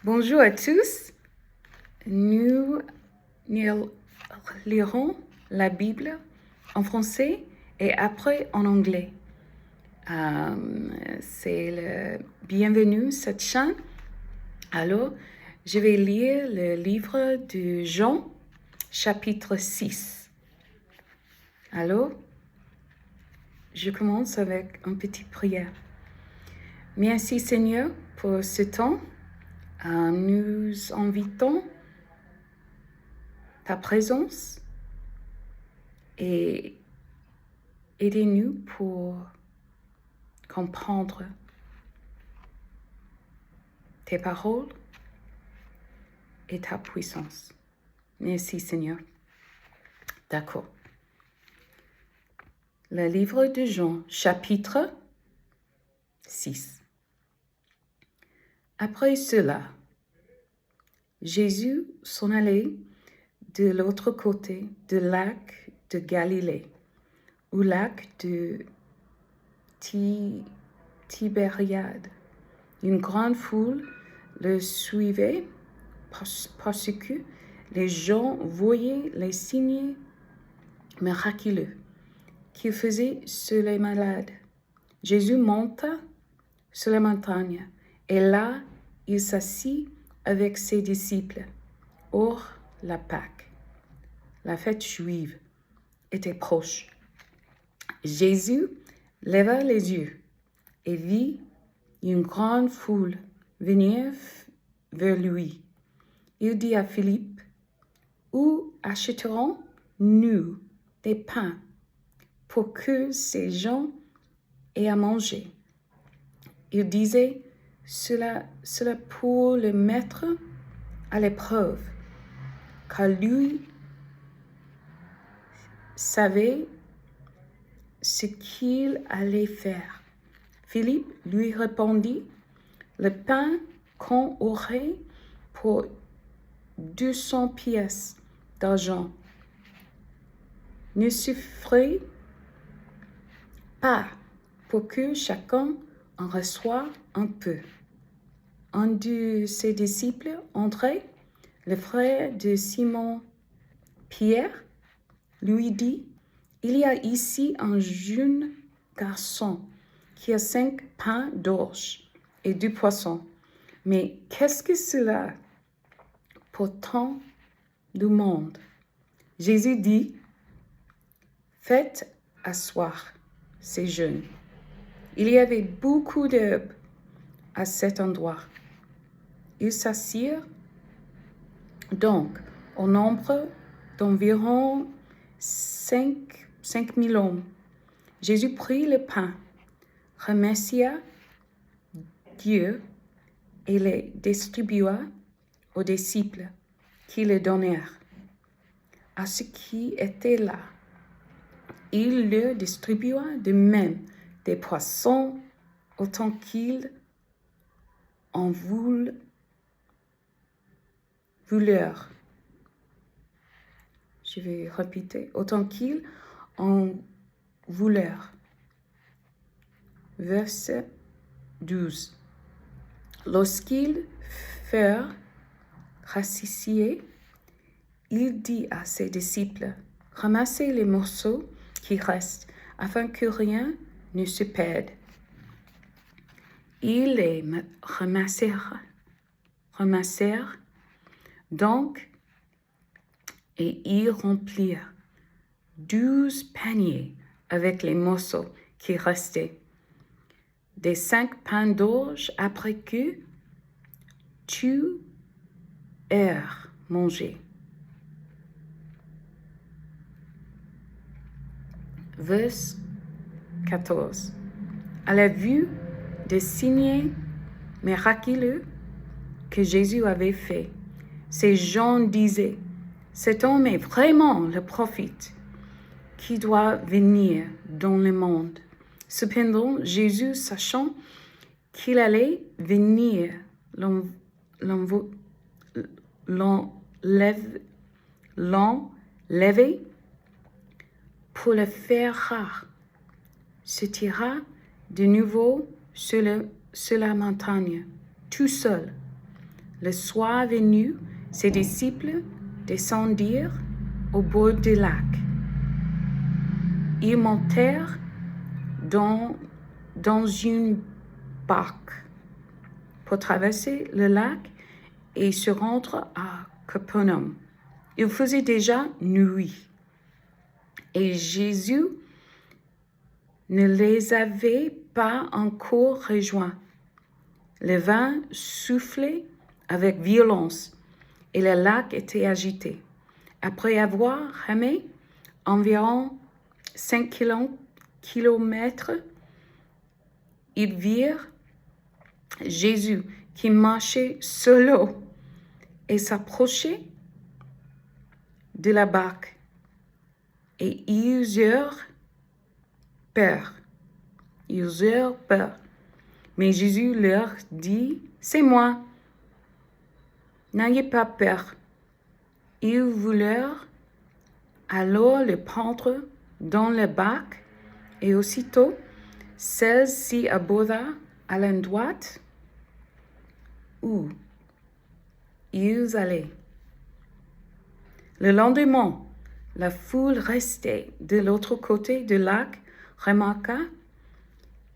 Bonjour à tous. Nous lirons la Bible en français et après en anglais. C'est le bienvenue cette chaîne. Alors, je vais lire le livre de Jean, chapitre 6. Alors, je commence avec une petite prière. Merci Seigneur pour ce temps. Nous invitons ta présence et aidez-nous pour comprendre tes paroles et ta puissance. Merci Seigneur. D'accord. Le livre de Jean, chapitre 6. Après cela, Jésus s'en allait de l'autre côté du lac de Galilée, au lac de Tibériade. Une grande foule le suivait parce que les gens voyaient les signes miraculeux qu'il faisait sur les malades. Jésus monta sur la montagne et là, il s'assit avec ses disciples. Or, la Pâque, la fête juive, était proche. Jésus leva les yeux et vit une grande foule venir vers lui. Il dit à Philippe, « Où achèterons-nous des pains pour que ces gens aient à manger ?» Il disait cela pour le mettre à l'épreuve, car lui savait ce qu'il allait faire. Philippe lui répondit, « Le pain qu'on aurait pour 200 pièces d'argent ne suffirait pas pour que chacun en reçoive un peu. » Un de ses disciples, André, le frère de Simon Pierre, lui dit, « Il y a ici un jeune garçon qui a 5 pains d'orge et 2 poissons. Mais qu'est-ce que cela pour tant de monde? » Jésus dit, « Faites asseoir ces jeunes. » Il y avait beaucoup d'herbes à cet endroit. Ils s'assirent donc au nombre d'environ 5 000 hommes. Jésus prit le pain, remercia Dieu et les distribua aux disciples qui le donnèrent. À ceux qui étaient là, il leur distribua de même des poissons autant qu'ils en voulurent. Je vais répéter. Autant qu'ils en voulurent. Verset 12. Lorsqu'ils furent rassasiés, il dit à ses disciples, « Ramassez les morceaux qui restent, afin que rien ne se perde. » Ils les ramassèrent donc et ils remplirent 12 paniers avec les morceaux qui restaient, des 5 pains d'orge après que tu eurent mangé. Verset 14. À la vue des signes miraculeux que Jésus avait fait, ces gens disaient, « Cet homme est vraiment le prophète qui doit venir dans le monde. » Cependant, Jésus, sachant qu'il allait venir l'enlever pour le faire rare, se tira de nouveau sur la montagne, tout seul. le soir venu, ses disciples descendirent au bord du lac. Ils montèrent dans une barque pour traverser le lac et se rendre à Capernaum. Il faisait déjà nuit et Jésus ne les avait pas encore rejoints. Le vent soufflait avec violence et le lac était agité. Après avoir remé environ 5 kilomètres, ils virent Jésus qui marchait sur l'eau et s'approchait de la barque. Et ils eurent peur. Mais Jésus leur dit, « C'est moi, n'ayez pas peur. » Ils voulurent alors le prendre dans la barque et aussitôt celle-ci aborda à l'endroit où ils allaient. Le lendemain, la foule restée de l'autre côté du lac remarqua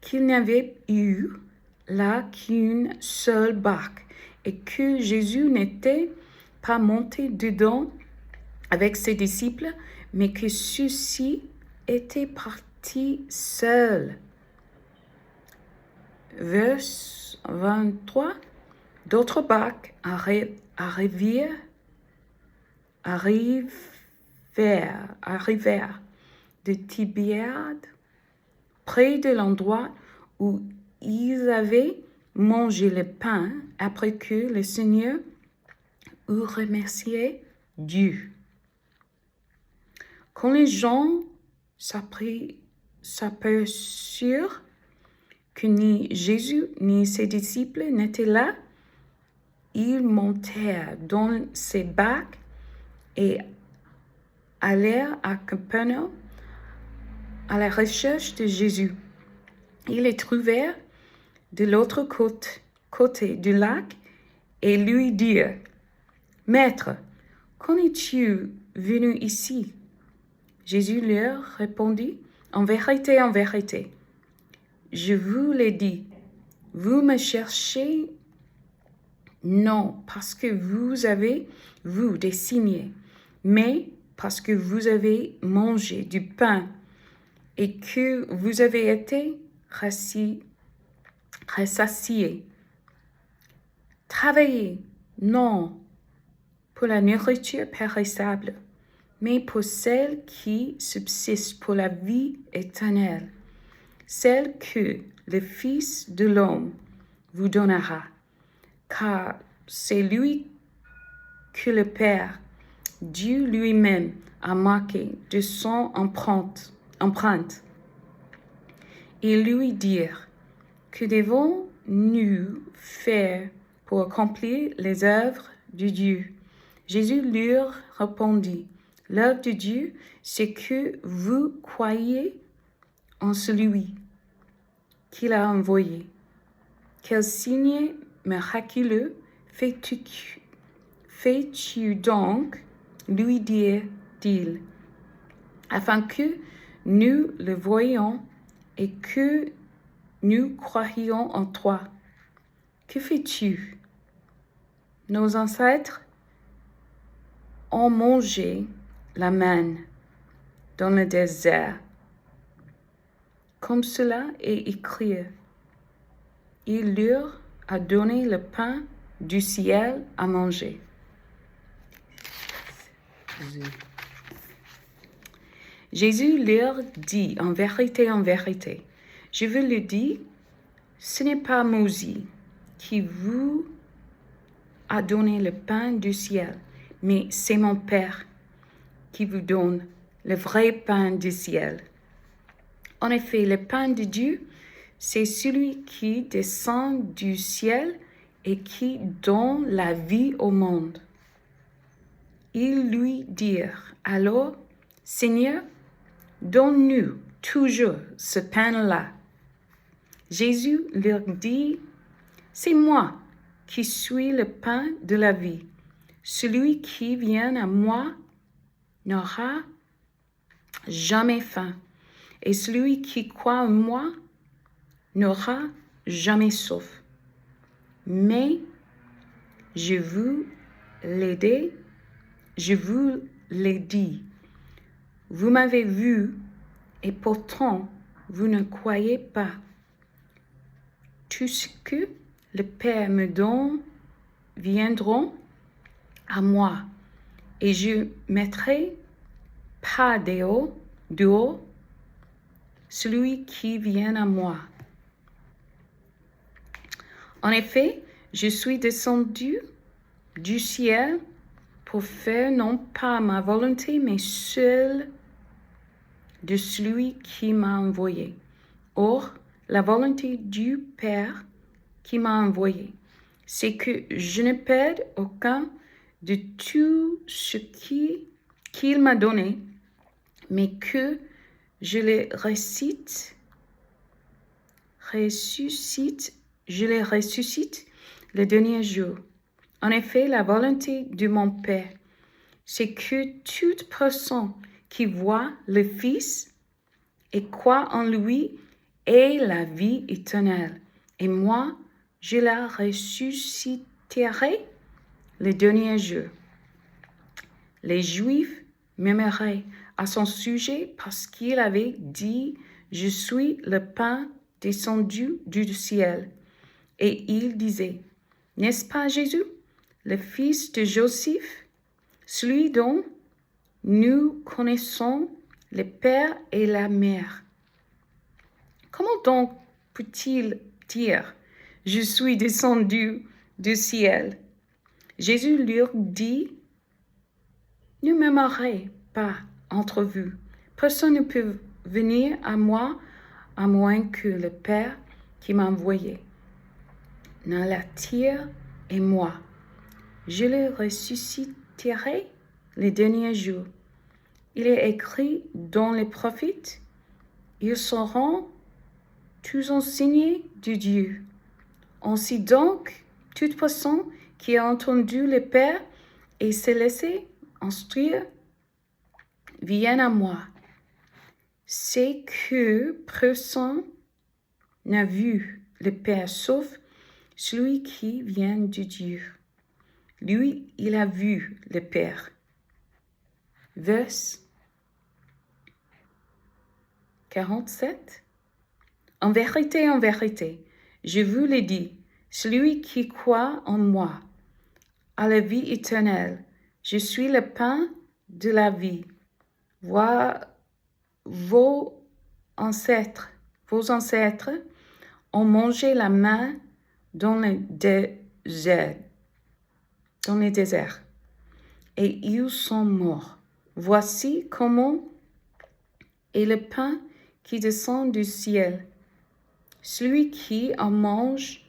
qu'il n'y avait eu là qu'une seule barque et que Jésus n'était pas monté dedans avec ses disciples, mais que ceux-ci étaient partis seuls. Verset 23, d'autres barques arrivèrent de Tibériade, près de l'endroit où ils avaient mangé le pain après que le Seigneur eut remercié Dieu. Quand les gens s'aperçurent que ni Jésus ni ses disciples n'étaient là, ils montèrent dans ces barques et allèrent à Capernaum à la recherche de Jésus. Ils le trouvèrent de l'autre côté du lac et lui dirent, « Maître, quand es-tu venu ici? » Jésus leur répondit, « En vérité, je vous l'ai dit, vous me cherchez non parce que vous avez vu des signes, mais parce que vous avez mangé du pain et que vous avez été rassasiés. Travaillez, non pour la nourriture périssable, mais pour celle qui subsiste pour la vie éternelle, celle que le Fils de l'homme vous donnera, car c'est lui que le Père, Dieu lui-même, a marqué de son empreinte. Ils lui dirent, « Que devons-nous faire pour accomplir les œuvres de Dieu? » Jésus leur répondit, « L'œuvre de Dieu, c'est que vous croyez en celui qu'il a envoyé. Quel signe miraculeux fais-tu donc, lui dit-il, afin que nous le voyions et que nous croyions en toi. Que fais-tu? Nos ancêtres ont mangé la manne dans le désert. Comme cela est écrit, il leur a donné le pain du ciel à manger. Jésus leur dit, en vérité, je vous le dis, ce n'est pas Moïse qui vous a donné le pain du ciel, mais c'est mon Père qui vous donne le vrai pain du ciel. En effet, le pain de Dieu, c'est celui qui descend du ciel et qui donne la vie au monde. Ils lui dirent alors, « Seigneur, donne-nous toujours ce pain-là. » Jésus leur dit, « C'est moi qui suis le pain de la vie. Celui qui vient à moi n'aura jamais faim, et celui qui croit en moi n'aura jamais soif. Mais je vous l'ai dit, vous m'avez vu, et pourtant vous ne croyez pas. Tout ce que le Père me donne viendront à moi, et je mettrai pas dehors celui qui vient à moi. En effet, je suis descendu du ciel pour faire non pas ma volonté, mais celle de celui qui m'a envoyé. Or, la volonté du Père qui m'a envoyé, c'est que je ne perde aucun de tout ce qu'il m'a donné, mais que je les ressuscite le dernier jour. En effet, la volonté de mon Père, c'est que toute personne qui voit le Fils et croit en lui ait la vie éternelle. Et moi, je la ressusciterai le dernier jour. Les Juifs murmuraient à son sujet parce qu'il avait dit « Je suis le pain descendu du ciel ». Et il disait « N'est-ce pas Jésus, le fils de Joseph, celui dont nous connaissons le père et la mère? Comment donc peut-il dire « Je suis descendu du ciel » Jésus leur dit « Ne murmurez pas entre vous. Personne ne peut venir à moi à moins que le Père qui m'a envoyé ne l'attire, et moi, je le ressusciterai le dernier jour. Il est écrit dans les prophètes, ils seront tous enseignés de Dieu. Ainsi donc, toute personne qui a entendu le Père et s'est laissé instruire, vient à moi. C'est que personne n'a vu le Père sauf celui qui vient de Dieu. Lui, il a vu le Père. Verset 47. En vérité, je vous le dis, celui qui croit en moi a la vie éternelle. Je suis le pain de la vie. Vos ancêtres ont mangé la main dans le désert, et ils sont morts. Voici comment est le pain qui descend du ciel. Celui qui en mange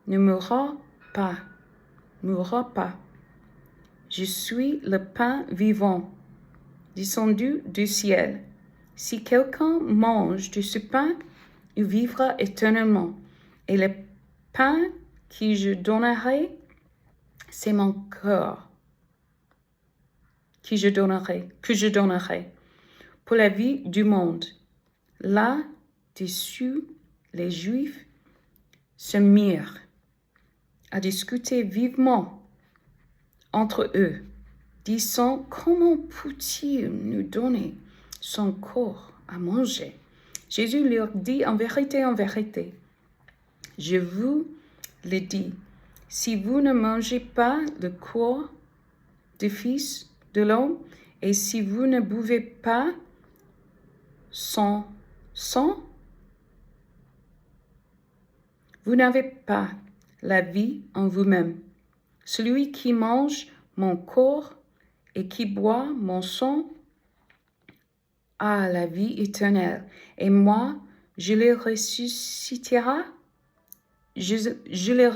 ne mourra pas. Je suis le pain vivant, descendu du ciel. Si quelqu'un mange de ce pain, il vivra éternellement. Et le pain que je donnerai, c'est mon corps que je donnerai pour la vie du monde. Là-dessus, les Juifs se mirent à discuter vivement entre eux, disant « Comment peut-il nous donner son corps à manger ?» Jésus leur dit « En vérité, je vous le dis, si vous ne mangez pas le corps du Fils de l'homme, et si vous ne buvez pas son sang, vous n'avez pas la vie en vous-même. Celui qui mange mon corps et qui boit mon sang a la vie éternelle, et moi, je le ressusciterai. Je le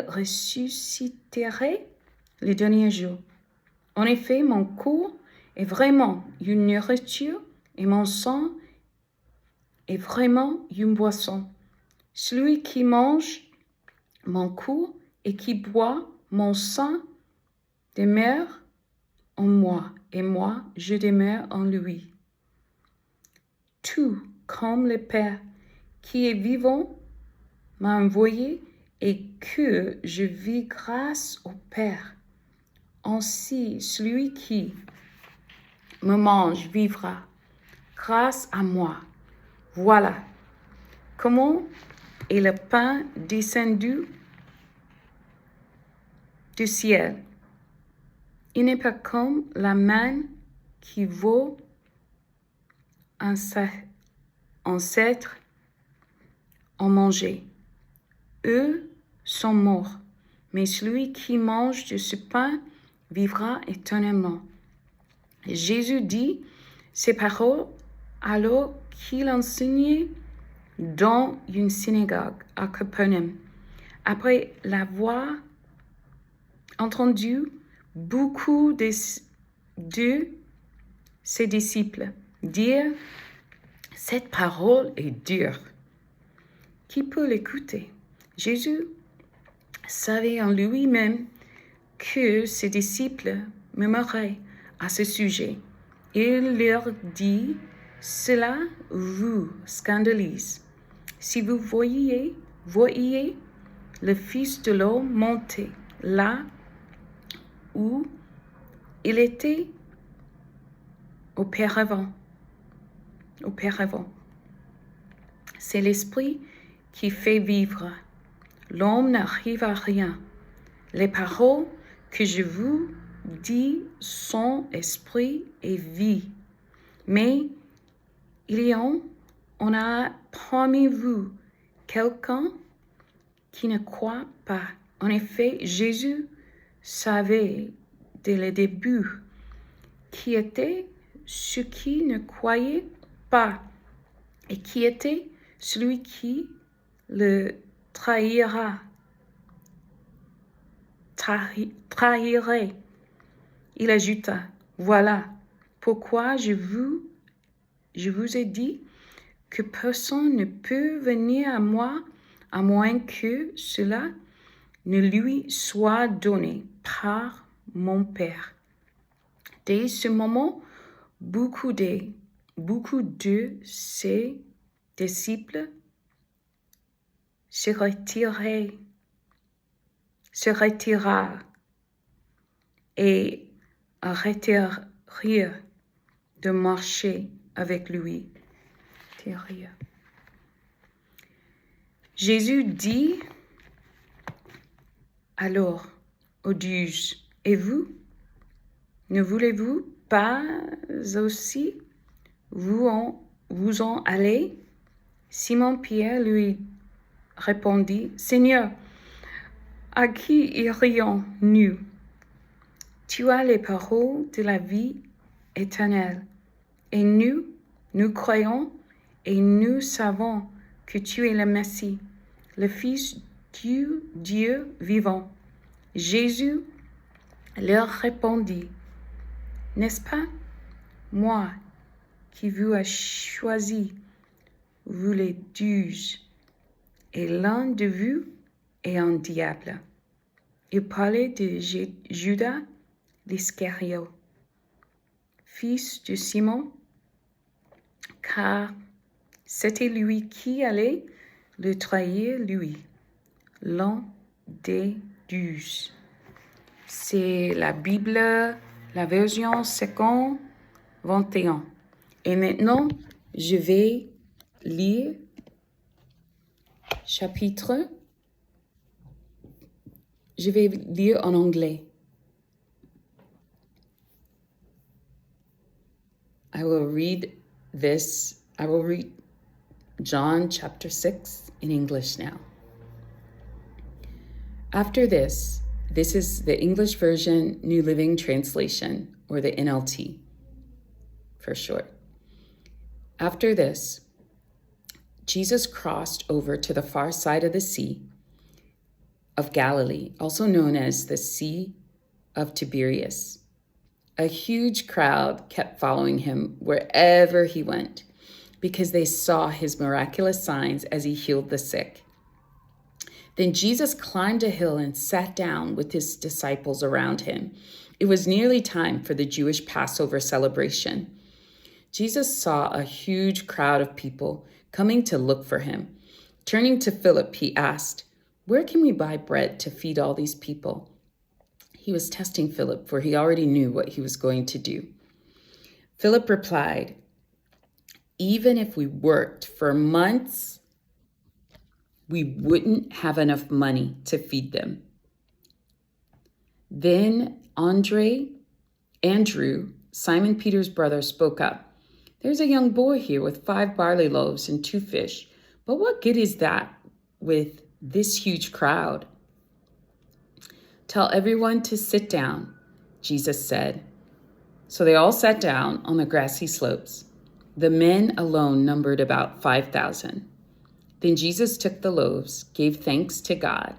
ressusciterai le dernier jour. En effet, mon corps est vraiment une nourriture et mon sang est vraiment une boisson. Celui qui mange mon corps et qui boit mon sang demeure en moi, et moi, je demeure en lui. Tout comme le Père qui est vivant m'a envoyé et que je vis grâce au Père. Ainsi, celui qui me mange vivra grâce à moi. Voilà comment est le pain descendu du ciel. Il n'est pas comme la manne qui vaut ancêtres en manger. Eux sont morts, mais celui qui mange de ce pain vivra éternellement. Jésus dit ces paroles alors qu'il enseignait dans une synagogue à Capernaum. Après l'avoir entendu, beaucoup de ses disciples dire « Cette parole est dure. Qui peut l'écouter ?» Jésus savait en lui-même que ses disciples murmuraient à ce sujet. Il leur dit « Cela vous scandalise. Si vous voyiez le Fils de l'homme monter là où il était auparavant. C'est l'Esprit qui fait vivre. L'homme n'arrive à rien. Les paroles que je vous dis sont esprit et vie. Mais on a parmi vous quelqu'un qui ne croit pas. En effet, Jésus savait dès le début qui était ceux qui ne croyaient pas et qui était celui qui le trahirait. Il ajouta, voilà pourquoi je vous ai dit que personne ne peut venir à moi à moins que cela ne lui soit donné par mon Père. Dès ce moment, beaucoup de ses disciples se retirèrent et arrêtèrent de marcher avec lui. Jésus dit alors aux douze, et vous, ne voulez-vous pas aussi vous en aller? Simon-Pierre lui répondit, Seigneur, à qui irions-nous? Tu as les paroles de la vie éternelle, et nous croyons et nous savons que tu es le Messie, le Fils du Dieu vivant. Jésus leur répondit, n'est-ce pas moi qui vous ai choisi, vous les douze, et l'un de vous est un diable. Il parlait de Judas l'Iscariote, fils de Simon, car c'était lui qui allait le trahir, lui, l'un des douze. C'est la Bible, la version 21. Et maintenant, je vais lire je vais lire en anglais. I will read John chapter 6 in English now. After this is the English version, New Living Translation, or the NLT for short. After this, Jesus crossed over to the far side of the Sea of Galilee, also known as the Sea of Tiberias. A huge crowd kept following him wherever he went. because they saw his miraculous signs as he healed the sick. Then Jesus climbed a hill and sat down with his disciples around him. It was nearly time for the Jewish Passover celebration. Jesus saw a huge crowd of people coming to look for him. Turning to Philip, he asked, "Where can we buy bread to feed all these people?" He was testing Philip, for he already knew what he was going to do. Philip replied, "Even if we worked for months, we wouldn't have enough money to feed them." Then Andrew, Simon Peter's brother, spoke up. "There's a young boy here with 5 barley loaves and 2 fish, but what good is that with this huge crowd?" "Tell everyone to sit down," Jesus said. So they all sat down on the grassy slopes. The men alone numbered about 5,000. Then Jesus took the loaves, gave thanks to God,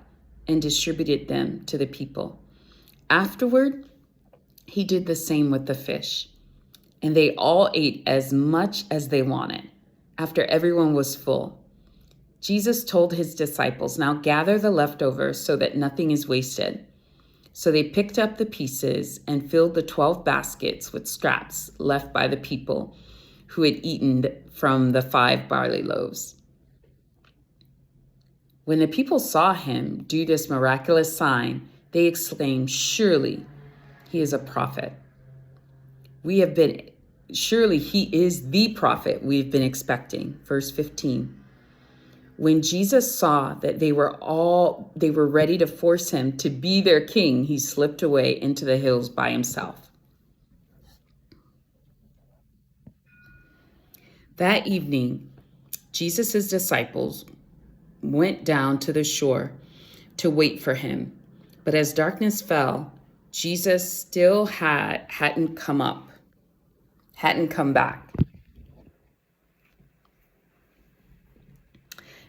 and distributed them to the people. Afterward, he did the same with the fish, and they all ate as much as they wanted. After everyone was full, Jesus told his disciples, "Now gather the leftovers so that nothing is wasted." So they picked up the pieces and filled the 12 baskets with scraps left by the people who had eaten from the 5 barley loaves. When the people saw him do this miraculous sign, they exclaimed, "Surely he is a prophet. Surely he is the prophet we've been expecting." Verse 15. When Jesus saw that they were ready to force him to be their king, he slipped away into the hills by himself. That evening, Jesus' disciples went down to the shore to wait for him. But as darkness fell, Jesus still hadn't come back.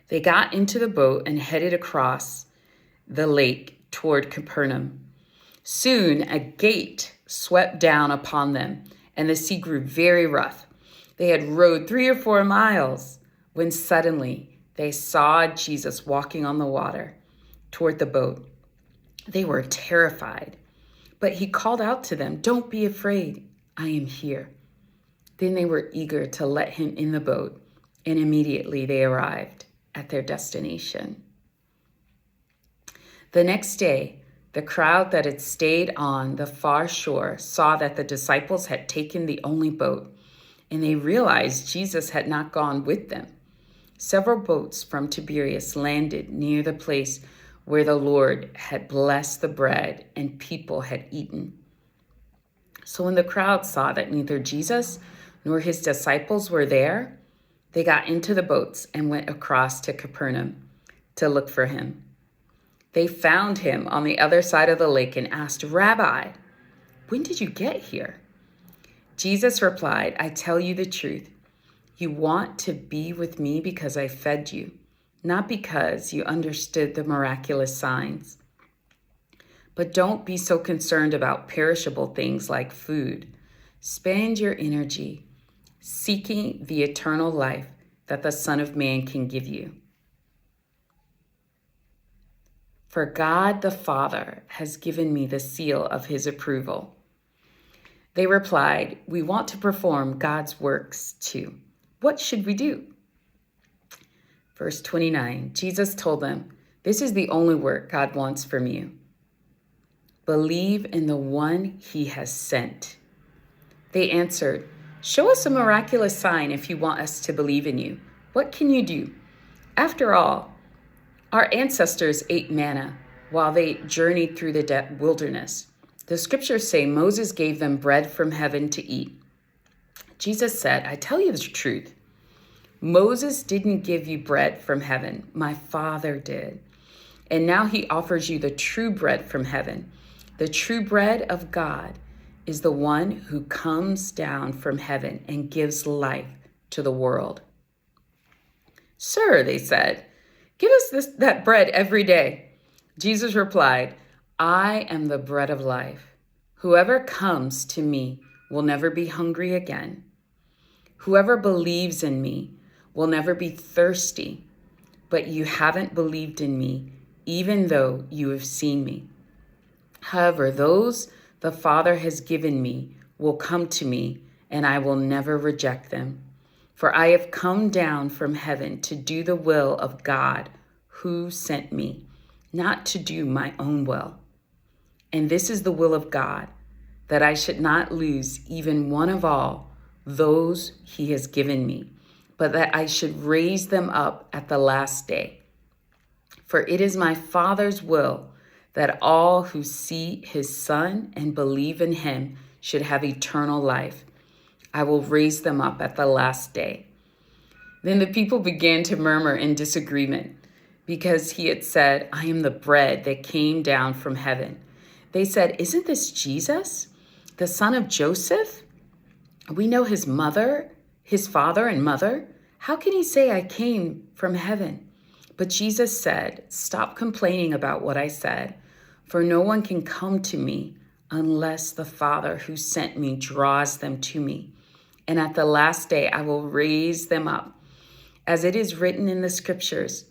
They got into the boat and headed across the lake toward Capernaum. Soon a gale swept down upon them, and the sea grew very rough. They had rowed 3 or 4 miles when suddenly they saw Jesus walking on the water toward the boat. They were terrified, but he called out to them, "Don't be afraid, I am here." Then they were eager to let him in the boat, and immediately they arrived at their destination. The next day, the crowd that had stayed on the far shore saw that the disciples had taken the only boat, and they realized Jesus had not gone with them. Several boats from Tiberias landed near the place where the Lord had blessed the bread and people had eaten. So when the crowd saw that neither Jesus nor his disciples were there, they got into the boats and went across to Capernaum to look for him. They found him on the other side of the lake and asked, "Rabbi, when did you get here?" Jesus replied, "I tell you the truth. You want to be with me because I fed you, not because you understood the miraculous signs. But don't be so concerned about perishable things like food. Spend your energy seeking the eternal life that the Son of Man can give you. For God the Father has given me the seal of his approval." They replied, "We want to perform God's works too. What should we do?" Verse 29, Jesus told them, "This is the only work God wants from you. Believe in the one he has sent." They answered, "Show us a miraculous sign if you want us to believe in you. What can you do? After all, our ancestors ate manna while they journeyed through the wilderness. The scriptures say Moses gave them bread from heaven to eat." Jesus said, "I tell you the truth. Moses didn't give you bread from heaven. My Father did. And now he offers you the true bread from heaven. The true bread of God is the one who comes down from heaven and gives life to the world." "Sir," they said, "give us that bread every day." Jesus replied, "I am the bread of life. Whoever comes to me will never be hungry again. Whoever believes in me will never be thirsty, but you haven't believed in me, even though you have seen me. However, those the Father has given me will come to me, and I will never reject them. For I have come down from heaven to do the will of God who sent me, not to do my own will. And this is the will of God, that I should not lose even one of all those he has given me, but that I should raise them up at the last day. For it is my Father's will that all who see his Son and believe in him should have eternal life. I will raise them up at the last day. Then the people began to murmur in disagreement, because he had said, I am the bread that came down from heaven. They said, isn't this Jesus, the son of Joseph? We know his father and mother. How can he say I came from heaven? But Jesus said, stop complaining about what I said, for no one can come to me unless the Father who sent me draws them to me. And at the last day, I will raise them up. As it is written in the scriptures,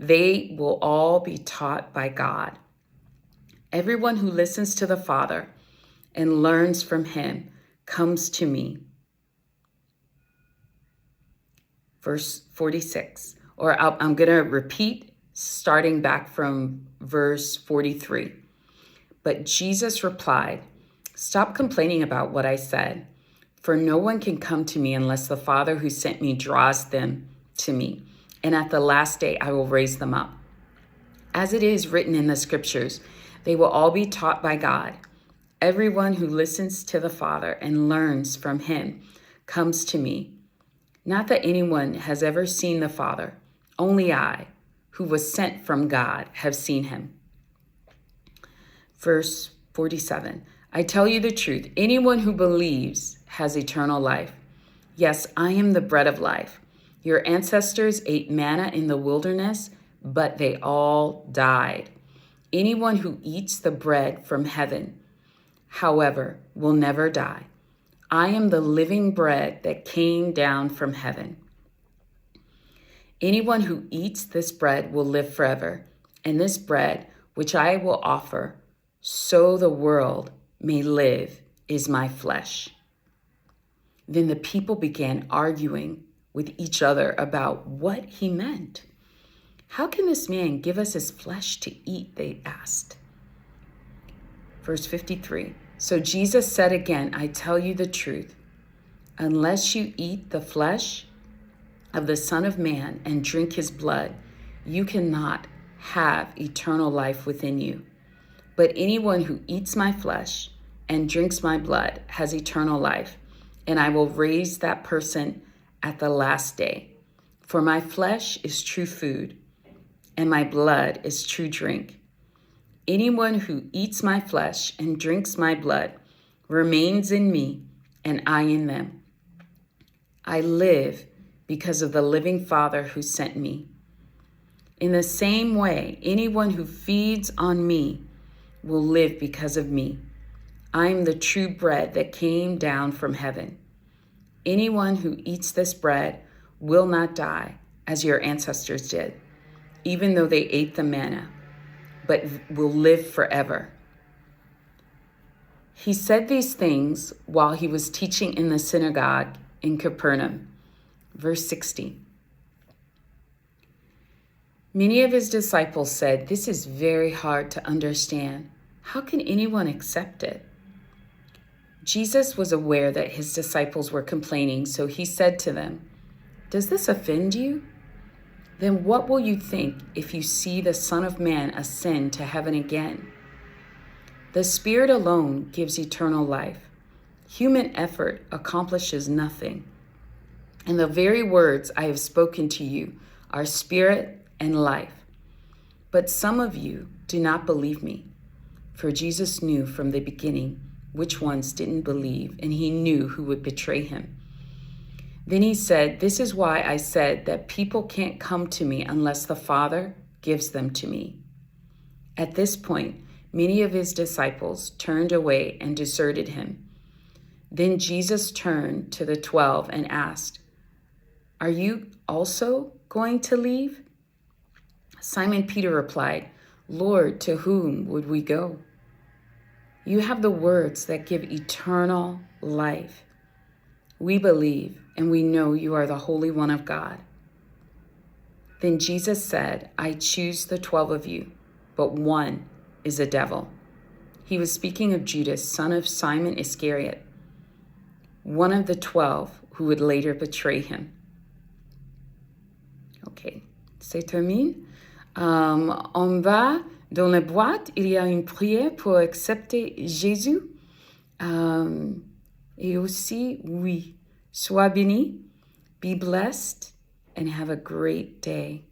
they will all be taught by God. Everyone who listens to the Father and learns from him comes to me. Verse 46, or I'm going to repeat starting back from verse 43. But Jesus replied, stop complaining about what I said, for no one can come to me unless the Father who sent me draws them to me. And at the last day, I will raise them up. As it is written in the scriptures, they will all be taught by God. Everyone who listens to the Father and learns from him comes to me. Not that anyone has ever seen the Father, only I, who was sent from God, have seen him. Verse 47, I tell you the truth, anyone who believes has eternal life. Yes, I am the bread of life. Your ancestors ate manna in the wilderness, but they all died. Anyone who eats the bread from heaven, however, will never die. I am the living bread that came down from heaven. Anyone who eats this bread will live forever, and this bread, which I will offer, so the world may live, is my flesh. Then the people began arguing with each other about what he meant. How can this man give us his flesh to eat? They asked. Verse 53. So Jesus said again, I tell you the truth. Unless you eat the flesh of the Son of Man and drink his blood, you cannot have eternal life within you. But anyone who eats my flesh and drinks my blood has eternal life, and I will raise that person at the last day. For my flesh is true food, and my blood is true drink. Anyone who eats my flesh and drinks my blood remains in me, and I in them. I live because of the living Father who sent me. In the same way, anyone who feeds on me will live because of me. I am the true bread that came down from heaven. Anyone who eats this bread will not die, as your ancestors did, even though they ate the manna, but will live forever. He said these things while he was teaching in the synagogue in Capernaum. Verse 60. Many of his disciples said, this is very hard to understand. How can anyone accept it? Jesus was aware that his disciples were complaining, so he said to them, does this offend you? Then what will you think if you see the Son of Man ascend to heaven again? The Spirit alone gives eternal life. Human effort accomplishes nothing. And the very words I have spoken to you are spirit and life. But some of you do not believe me. For Jesus knew from the beginning which ones didn't believe, and he knew who would betray him. Then he said, this is why I said that people can't come to me unless the Father gives them to me. At this point, many of his disciples turned away and deserted him. Then Jesus turned to the 12 and asked, "Are you also going to leave?" Simon Peter replied, "Lord, to whom would we go? You have the words that give eternal life. We believe and we know you are the Holy One of God." Then Jesus said, "I choose the 12 of you, but one is a devil." He was speaking of Judas, son of Simon Iscariot, one of the 12 who would later betray him. Ok, c'est terminé. On va dans la boîte, il y a une prière pour accepter Jésus. Et aussi, oui, sois béni, be blessed, and have a great day.